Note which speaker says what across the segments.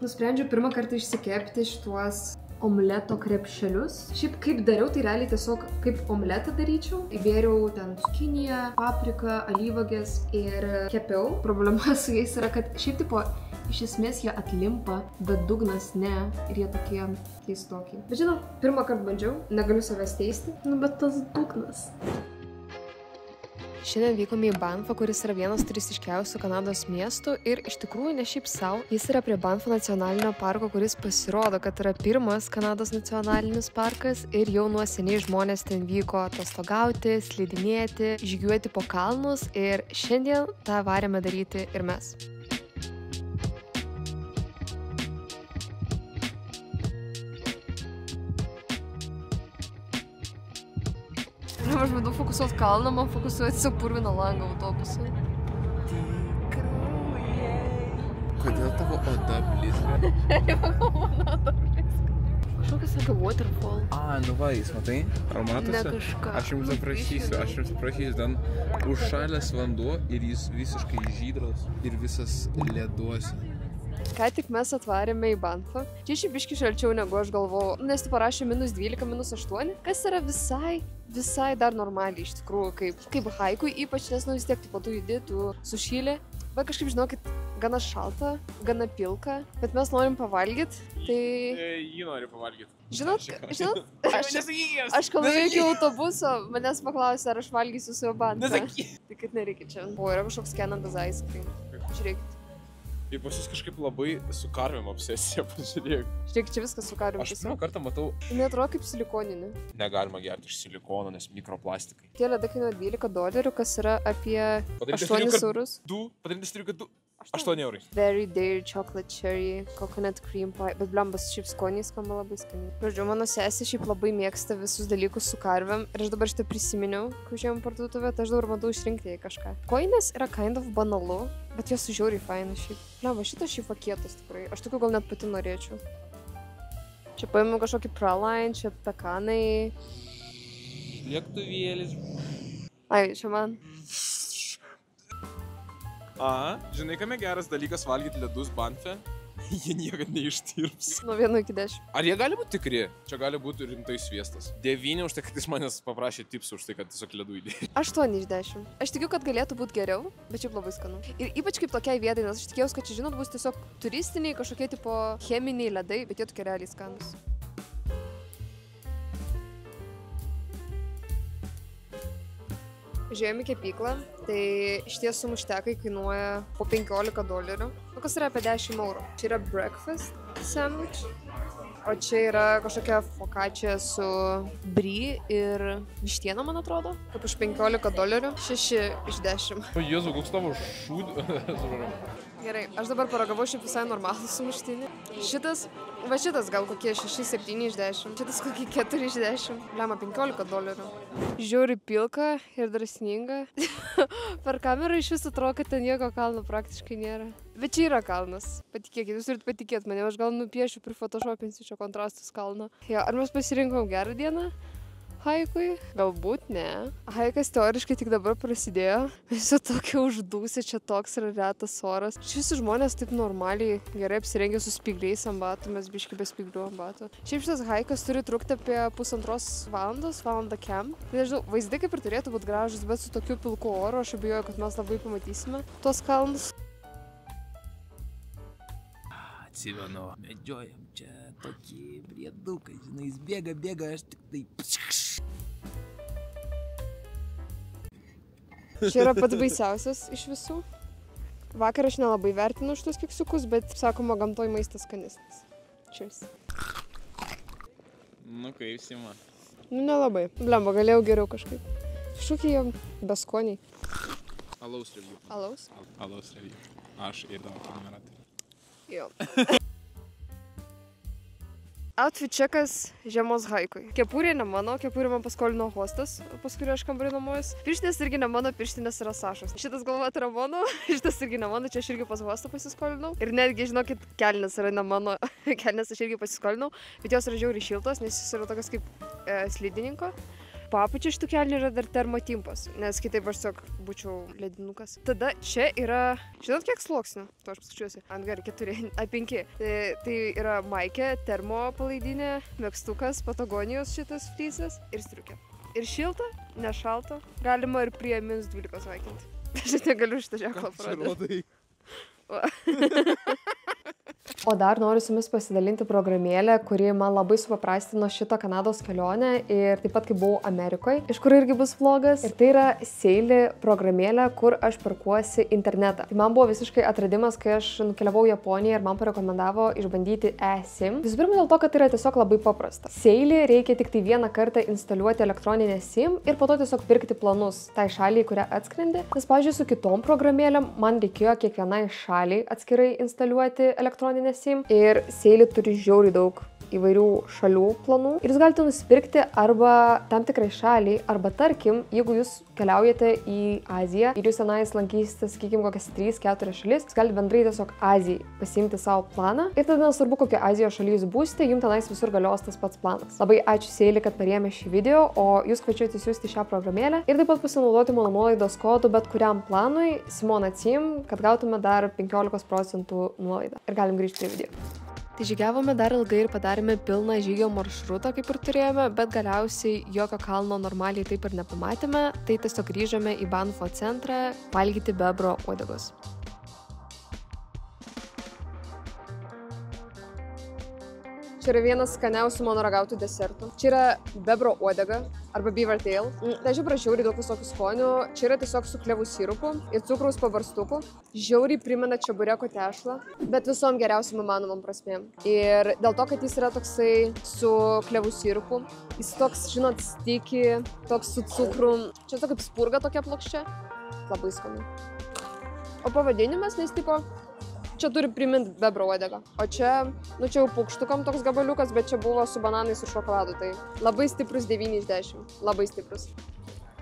Speaker 1: Nusprendžiau pirmą kartą išsikepti šituos omleto krepšelius. Šiaip kaip dariau, tai realiai tiesiog kaip omletą daryčiau. Įbėriau ten cukiniją, papriką, alyvuoges ir kepiau. Problema su jais yra, kad šiaip tipo iš esmės jie atlimpa, bet dugnas ne ir jie tokie keistokie. Bet žinau, pirmą kartą bandžiau, negaliu savęs teisti, nu bet tas dugnas. Šiandien vykome į Banfą, kuris yra vienas turistiškiausių Kanados miestų ir iš tikrųjų ne šiaip savo. Jis yra prie Banfo nacionalinio parko, kuris pasirodo, kad yra pirmas Kanados nacionalinis parkas ir jau nuo seniai žmonės ten vyko atostogauti, slidinėti, žygiuoti po kalnus ir šiandien tą varėme daryti ir mes. Aš bandau fokusuoti kalną, man fokusuoti su purvino langą autobusu.
Speaker 2: Kodėl tavo oda blizga?
Speaker 1: Mano oda blizga. Kažkokias apie waterfall.
Speaker 2: Nu va, jis matai? Ar matosi?
Speaker 1: Ne kažką.
Speaker 2: Aš jums aprašysiu, ten užšalęs vanduo ir jis visiškai žydras ir visas leduose.
Speaker 1: Ką tik mes atvarėme į Banfą. Čia šiaip biškį šalčiau negu aš galvojau, nes tu parašė -12, -8, kas yra visai dar normaliai iš tikrųjų, kaip haikui, ypač nes vis tiek tu judi, tu sušylė. Bet kažkaip žinokit, gana šalta, gana pilka, bet mes norim pavalgyti, tai...
Speaker 2: Jį nori pavalgyti.
Speaker 1: Žinot, aš kol reikia autobuso, manęs paklausė, ar aš valgysiu su jo bantą. Tai kad nereikia čia. O, yra kažkoks kenantas ice cream. Žiūrėkit.
Speaker 2: Ir pas jūs kažkaip labai su karvėm obsesija, pažiūrėk.
Speaker 1: Žiūrėk, čia viskas su karvėm.
Speaker 2: Aš pirmą kartą matau...
Speaker 1: Neatrodo kaip silikoninė.
Speaker 2: Negalima gerti iš silikono, nes mikroplastikai.
Speaker 1: Tie ledai kainuoja $12, kas yra apie 8 eurus.
Speaker 2: Padarintas 8 eurai.
Speaker 1: Very dairy chocolate cherry, coconut cream pie, bet blambas šiaip skoniai skamba labai skaniai. Žodžiu, mano sesė šiaip labai mėgsta visus dalykus su karvėm ir aš dabar šitą prisiminiau, kai užėjom parduotuvę, tai aš dabar bandau išrinkti jai kažką. Koinės yra kind of banalu, bet jos žiauriai faina šiaip. Blamba, šitas šiaip pakietas tikrai, aš tokių gal net pati norėčiau. Čia paėmiau kažkokį praline, čia pekanai.
Speaker 2: Lėktuvėlis.
Speaker 1: Ai, čia man.
Speaker 2: Žinai, kame geras dalykas valgyti ledus Banfe? Jie niekad neištirps.
Speaker 1: Nuo 1 iki 10.
Speaker 2: Ar jie gali būti tikri? Čia gali būti rimtai sviestas. 9 už tai, kad jis manęs paprašė tipsų už tai, kad tiesiog ledų įdėjo.
Speaker 1: 8 iš 10. Aš tikiu, kad galėtų būti geriau, bet šiaip labai skanu. Ir ypač kaip tokiai vietai, nes aš tikėjausi, kad čia, žinot, bus tiesiog turistiniai kažkokie tipo cheminiai ledai, bet jie tokie realiai skanus. Žiūrėjom į kepyklą, tai šitie sumuštekai kainuoja po $15, kas yra apie 10 eurų. Čia yra breakfast sandwich, o čia yra kažkokia focaccia su brie ir vištiena, man atrodo, kaip už $15, 6 iš 10.
Speaker 2: O Jėzu, koks tavo šūd...
Speaker 1: Gerai, aš dabar paragavau šiaip visai normalų sumuštinį. Šitas gal kokie 6-7 iš 10. Šitas kokie 4 iš 10. Lemma, $15. Žiauri pilka ir drąsninga. Per kamerą iš viso atrodo, kad ten nieko kalno praktiškai nėra. Bet čia yra kalnas. Patikėkit, jūs turite patikėti mane, aš gal nupiešiu, prifotoshopinsiu čia kontrastus kalno. Ja, ar mes pasirinkom gerą dieną? Haikui? Galbūt ne. Haikas teoriškai tik dabar prasidėjo. Visi tokie uždūsi, čia toks yra retas oras. Šis žmonės taip normaliai gerai apsirengė su spygliais ant batų, mes biški be spyglių ant batų. Šiaip šitas haikas turi trukti apie 1,5 valandos, valandą kem. Nežinau, vaizdai kaip ir turėtų būti gražus, bet su tokiu pilku oru aš abejoju, kad mes labai pamatysime tuos kalnus.
Speaker 3: Atsimenu, medžiojam čia tokį brieduką, žinai, jis bėga, aš tik tai...
Speaker 1: Čia yra pats baisiausias iš visų. Vakar aš nelabai vertinu šitus keksiukus, bet sakoma, gamtoj maistas skanesnis. Cheers.
Speaker 2: Nu kaip, Sima?
Speaker 1: Nu, nelabai. Blemba, galėjau geriau kažkaip. Šūkiai jie beskoniai.
Speaker 2: Alaus review.
Speaker 1: Alaus?
Speaker 2: Alaus review. Aš ir tavo kamera.
Speaker 1: Jo. Outfit čekas žiemos haikui. Kepurė ne mano, kepurė man paskolino hostas, pas kurį aš kambarį nuomojuos. Pirštinės irgi ne mano, pirštinės yra Sašos. Šitas galvot yra mano, šitas irgi ne mano, čia aš irgi pas hostą pasiskolinau. Ir netgi, žinokit, kelnes yra ne mano, kelnes aš irgi pasiskolinau, bet jos yra žiauriai šiltos, nes jis yra tokios kaip slidininko. papučiu šitų kelnių yra dar termotimpas, nes kitaip aš tiesiog būčiau ledinukas. Tada čia yra, žinot kiek sluoksnių? To aš paskaičiuosiu. Ant gerai, 4, 5. Tai yra maikė, termo palaidinė, megztukas, Patagonijos šitas fleeces ir striukė. Ir šilta, nešalta, galima ir prie -12 vaikinti. Aš negaliu šitą ženklą parodyti. O dar noriu su jumis pasidalinti programėlę, kuri man labai supaprastino šitą Kanados kelionę ir taip pat, kai buvau Amerikoje, iš kur irgi bus vlogas. Ir tai yra Seili programėlė, kur aš perkuosi internetą. Tai man buvo visiškai atradimas, kai aš nukeliavau į Japoniją ir man parekomendavo išbandyti eSIM. Visų pirma dėl to, kad tai yra tiesiog labai paprasta. Seili reikia tik tai vieną kartą instaliuoti elektroninę SIM ir po to tiesiog pirkti planus tai šaliai, kurią atskrendi. Nes, pavyzdžiui, su kitom programėlėm man reikėjo kiekvienai šaliai atskirai instaliuoti elektroninę SIM ir Seili turi žiauriai daug įvairių šalių planų ir jūs galite nusipirkti arba tam tikrai šaliai, arba tarkim, jeigu jūs keliaujate į Aziją ir jūs tenais lankysite, sakykime, kokias 3-4 šalis, jūs galite bendrai tiesiog Azijai pasiimti savo planą ir tada nesvarbu, kokią Azijos šalį jūs būsite, jums tenais visur galios tas pats planas. Labai ačiū Seili, kad parėmė šį video, o jūs kviečiu atsisiųsti šią programėlę ir taip pat pasinaudoti mano nuolaidos kodu bet kuriam planui SIMONACIM, kad gautume dar 15% nuolaidą. Ir galim grįžti prie video. Tai žygiavome dar ilgai ir padarėme pilną žygio maršrutą, kaip ir turėjome, bet galiausiai jokio kalno normaliai taip ir nepamatėme, tai tiesiog grįžome į Banfo centrą valgyti bebro uodegos. Čia yra vienas skaniausių mano ragautų desertų. Čia yra bebro uodega arba beaver tail. Tai žiūrėjau žiauriai daug visokių skonių. Čia yra tiesiog su klevų sirupu ir cukraus pabarstukų. Žiauriai primena čebureko tešlą, bet visom geriausiam įmanomam prasmėm. Ir dėl to, kad jis yra toksai su klevų sirupu, jis toks, žinot, sticky, toks su cukrum. Čia tokia kaip spurga tokia plokščia. Labai skanu. O pavadinimas, nes tipo, čia turi priminti bebro uodegą. O čia, nu čia jau paukštukam toks gabaliukas, bet čia buvo su bananais ir šokoladu. Tai labai stiprus 9 iš 10. Labai stiprus.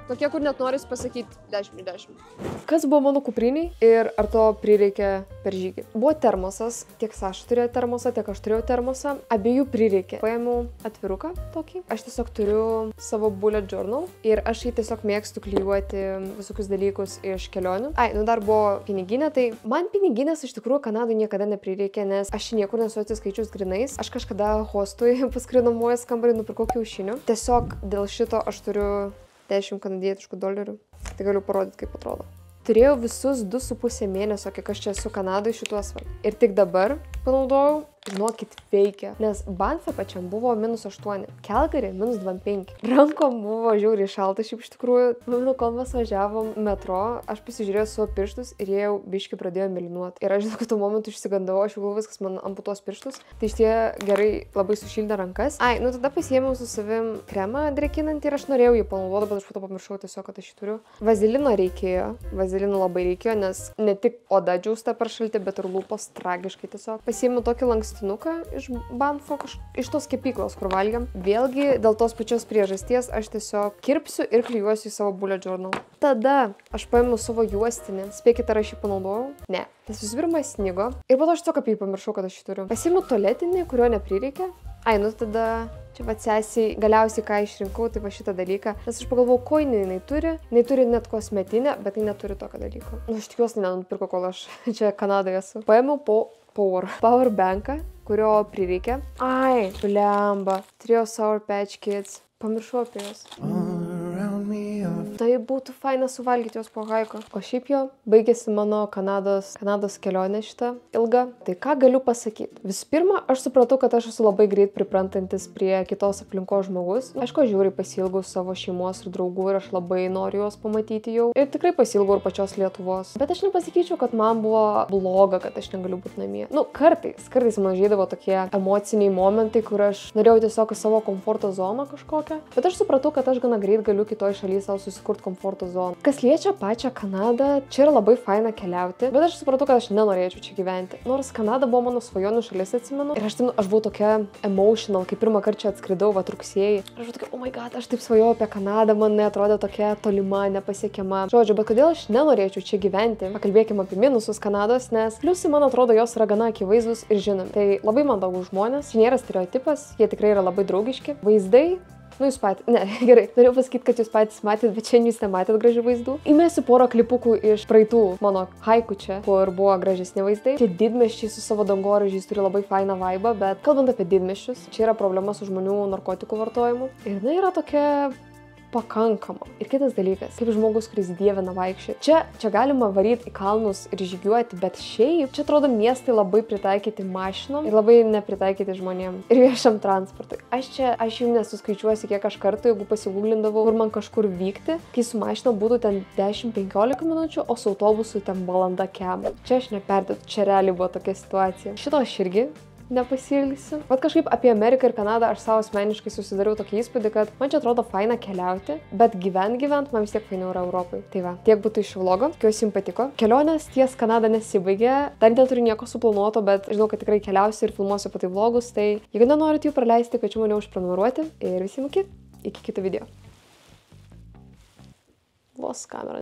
Speaker 1: Tokie, kur net norisi pasakyti 10 iš 10. Kas buvo mano kupriniai ir ar to prireikė per žygį? Buvo termosas, tiek Saša turėjo termosą, tiek aš turėjau termosą. Abiejų prireikė. Paėmiau atviruką tokį. Aš tiesiog turiu savo bullet journal ir aš jį tiesiog mėgstu klijuoti visokius dalykus iš kelionių. Nu dar buvo piniginė, tai man piniginės iš tikrųjų Kanadai niekada neprireikė, nes aš niekur nesu atsiskaičius grinais. Aš kažkada hostui paskridomuojas kambarį nupirkau kiaušinių. Tiesiog dėl šito aš turiu 10 kanadietiškų dolerių. Tai galiu parodyti, kaip atrodo. Turėjau visus 2,5 mėnesio, kiek aš čia esu Kanadai šituos. Ir tik dabar panaudojau, žinokit, veikia. Nes Banfe pačiam buvo -8, Calgary -25. Rankom buvo žiauriai šalta šiaip iš tikrųjų. Pamenu, kol mes važiavom metro, aš pasižiūrėjau savo pirštus ir jie jau biškį pradėjo mėlynuoti. Ir aš žinau, kad tuo momentu išsigandavau, aš jau galvoju, viskas man amputuos pirštus. Tai iš tie gerai labai sušildė rankas. Nu tada pasiėmiau su savim kremą drėkinantį ir aš norėjau jį panaudoti, bet aš po to pamiršau tiesiog, kad aš jį turiu. Vazelino reikėjo. Vazelino labai reikėjo, nes ne tik oda džiūsta per šaltį, bet ir lūpos tragiškai tiesiog. Pasiėmiau tokį lankstinuką iš Banfo, iš tos kepyklos, kur valgiam. Vėlgi, dėl tos pačios priežasties aš tiesiog kirpsiu ir klijuosiu į savo bullet journal. Tada aš paėmiau savo juostinį. Spėkite, ar aš jį panaudojau? Ne. Nes visų pirma snigo. Ir po to aš tiesiog apie jį pamiršau, kad aš jį turiu. Pasiėmiau tualetinį, kurio neprireikė. Nu tada čia va sesiai galiausiai ką išrinkau, tai va šitą dalyką. Nes aš pagalvojau, ko jinai turi. Jinai turi net kosmetinę, bet jinai neturi tokio dalyko. Aš tikiuosi nenupirko, kol aš čia Kanadoje esu. Paėmiau power banką, kurio prireikė. Blemba. Turėjau Sour Patch Kids. Pamiršau apie juos. Tai būtų faina suvalgyti juos po haiko. O šiaip jau baigėsi mano Kanados kelionė šitą ilgą. Tai ką galiu pasakyti? Visų pirma, aš supratau, kad aš esu labai greit priprantantis prie kitos aplinkos žmogus. Aišku, žiūriai pasilgau savo šeimos ir draugų ir aš labai noriu juos pamatyti jau. Ir tikrai pasilgau ir pačios Lietuvos. Bet aš nepasakyčiau, kad man buvo bloga, kad aš negaliu būti namie. Kartais man žydavo tokie emociniai momentai, kur aš norėjau tiesiog savo komforto zoną kažkokią. Bet aš supratau, kad aš gana greit galiu kitoj šalyje savo susikurti komforto zoną. Kas liečia pačią Kanadą, čia yra labai faina keliauti, bet aš supratau, kad aš nenorėčiau čia gyventi. Nors Kanada buvo mano svajonių šalis, atsimenu. Ir aš buvau tokia emotional, kai pirmą kartą čia atskridau, rugsėjį. Aš buvau tokia, oh my god, aš taip svajojau apie Kanadą, man neatrodė tokia tolima, nepasiekiama. Žodžiu, bet kodėl aš nenorėčiau čia gyventi? Pakalbėkime apie minusus Kanados, nes pliusai, man atrodo, jos yra gana akivaizdus ir žinomi. Tai labai mandagūs žmonės, čia nėra stereotipas, jie tikrai yra labai draugiški. Vaizdai Nu, jūs patys, ne, gerai, norėjau pasakyti, kad jūs patys matėt, bet šiandien jūs nematėt gražių vaizdų. Įmėsiu porą klipukų iš praeitų mano haiku čia, kur buvo gražesni vaizdai. Tie didmiesčiai su savo dangoraižiais turi labai fainą vaibą, bet kalbant apie didmiesčius, čia yra problema su žmonių narkotikų vartojimu. Ir jinai yra tokia pakankama. Ir kitas dalykas, kaip žmogus, kuris dievina vaikščioti. Čia galima varyti į kalnus ir žygiuoti, bet šiaip čia atrodo miestai labai pritaikyti mašinom ir labai nepritaikyti žmonėm ir viešam transportui. Aš jau nesuskaičiuosi, kiek aš kartų, jeigu pasigūglindavau, kur man kažkur vykti, kai su mašina būtų ten 10-15 minučių, o su autobusu ten valanda kem. Čia aš neperdėtu, čia realiai buvo tokia situacija. Šito aš irgi nepasilgsiu. Vat kažkaip apie Ameriką ir Kanadą aš savo asmeniškai susidariau tokį įspūdį, kad man čia atrodo faina keliauti, bet gyvent man vis tiek fainiau yra Europai. Tai va, tiek būtų iš šio vlogo, tikiuosi jums patiko. Kelionės ties Kanada nesibaigė, dar neturiu nieko suplanuoto, bet žinau, kad tikrai keliausiu ir filmuosiu apie tai vlogus, tai jeigu nenorit jų praleisti, kviečiu mane užprenumeruoti ir visiems iki kito video. Vos kamera.